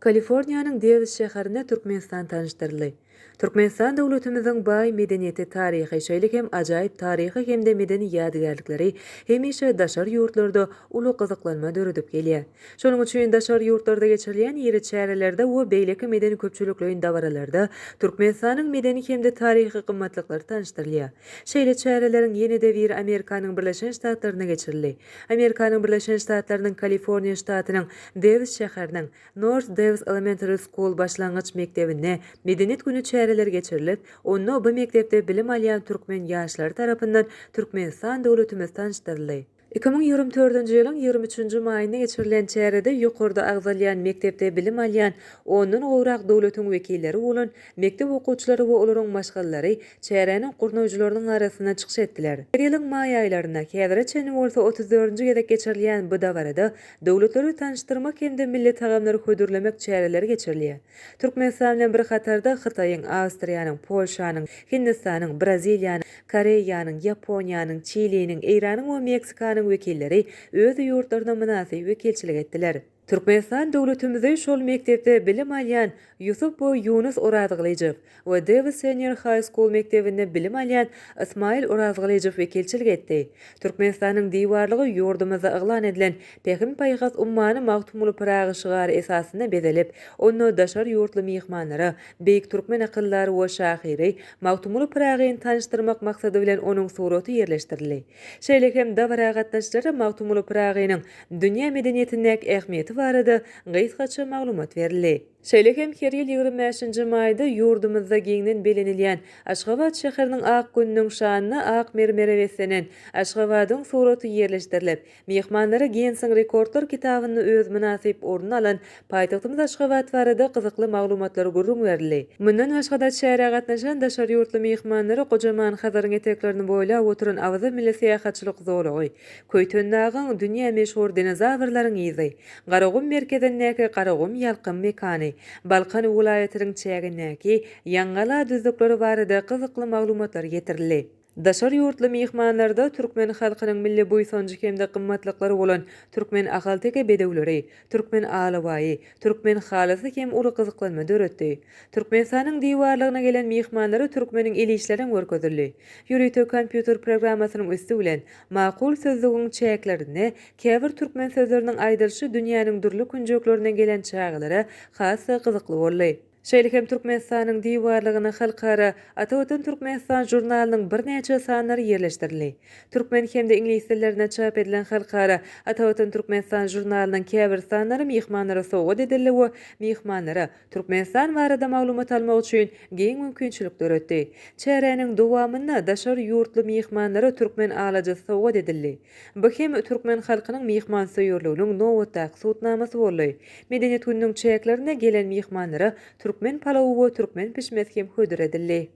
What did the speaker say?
Kaliforniýanyň Davis şäherinde Türkmenistan tanıştyrly. Türkmenistan döwletimiziň baý medeniyeti, taryhy, şeýle hem ajaýyp taryhy hemde medeni ýadygärlikleri hemişe daşar ýurtlarda uly gyzyklanma döredip gelýär. Şonuň üçin daşar ýurtlarda geçirilýän ýeri çärelerde we beýleki medeni köpçülikliň dawaralarda Türkmenistanyň medeni hemde taryhy gymmatlyklary tanıştyrylýar. Şeýle çäreleriň ýene-de bir Amerikanyň Birleşen Ştatlaryna geçirildi. Amerikanyň Birleşen Ştatlarynyň Kaliforniýa ştatynyň Davis şäheriniň North Davis Elementary School başlangyç mektebinde medeniyet günü çäreleri geçirilip, onu bu mektepde bilim alýan türkmen ýaşlary tarapyndan Türkmenistan döwletimiz tanıştyrly. 2024-nji ýylyň 23-nji maýynda geçirilen çärede ýokurda agzalýan mektepde bilim alýan 10-dan gowrak döwletiň wekilleri bolan mektep okuwçylary we olaryň maşgallary çäreniň gurnawjylarynyň arasyna çykyş etdiler. Her ýylyň maý aýlaryna kädire bolsa 34-nji gezek geçirilýän bu dawarada döwletleri tanıştyrmak hemde millet tagamlary hödürlemek çäreleri geçirilýär. Türkmenistan bilen bir hatarda Hytaýyň, Awstriýanyň, Polşanyň, Hindistanyň, Braziliýanyň, Koreýanyň, Ýaponiýanyň, Çiliniň, Eýranyň we Meksikanyň wekilleri öz ýurtlaryna münasip wekilçilik etdiler. Türkmenistan döwletimizi şol mektepde bilim alýan Yusuf Yunus Orazgylyjew we Davis Senior High School mektebinde bilim alýan Ismail Orazgylyjew wekilçilik etdi. Türkmenistanyň diwarlygy ýurdumyza yglan edilen Pehim Paýgas ummany magtumly Praga şygary esasynda bedelip, onu daşar ýurtly mihmanlara, beýik türkmen akyllary we şahyry magtumly Pragaýy tanıştyrmak maksady bilen onuň suraty ýerleşdirildi. Şeýle hem dawara gatnaşjylary magtumly Pragaýynyň dünýä medeniýetindäki ähmiýeti barada gysgaça maglumat berildi. Şeýle hem her ýyl 25-nji maýda ýurdumyzda giňden belenilýän Aşgabat şäheriniň ak gününiň şanyna ak mermere beslenen Aşgabatyň suraty ýerleşdirilip, mehmanlara Guinness Rekordlar kitabyny öz münasip ornuny alan paýtagtymyz Aşgabat barada gyzykly maglumatlar görüň berildi. Mundan başga da şähere gatnaşan daşar ýurtly mehmanlara gojaman Hazaryň eteklerini boýlap oturan awza milli seýahatçylyk zowlagy, Köýtöndagyň dünýä meşhur dinozawrlaryň ýyzy, Garagum merkezindäki Garagum ýalkyn mekany, Balkan welaýatynyň çägindäki Ýaňgala düzlükleri barada gyzykly maglumatlar getirildi. Daşar ýurtly mehmanlarda türkmen halkynyň milli buýsanjy hemde gymmatlyklary bolan türkmen ahalteke bedewleri, türkmen alawaýy, türkmen halasy hem uly gyzyklanma döretdi. Türkmenistanyň diwarlygyna gelen mehmanlary türkmeniň eli işleriň görkezildi. Ýürüýte kompýuter programmasynyň üstü bilen makul sözlügiň çäklerini, käbir türkmen sözleriniň aýdylşy dünýäniň durly künjeklerine gelen çağlara has gyzykly boldy. Şeýle hem Türkmenistanyň diwarlygyna halkara Atawatan Türkmenistan jurnalynyň bir näçe sanlary ýerleşdirildi. Türkmen hemde ingliz tillerine çap edilen halkara Atawatan Türkmenistan jurnalynyň käbir sanlary mehmanlara sowgat edildi we mehmanlara Türkmenistan barada maglumat almak üçin giň mümkinçilik döretdi. Çäreniň dowamynda daşar ýurtly mehmanlara türkmen alajy sowgat edildi. Bu hem türkmen halkynyň mehman söýürliginiň nowatdaky sutnamasy boldy. Medeniýet gününiň çäklerine gelen mehmanlara Türkmen palawy we türkmen pişmesi hem hödür edildi.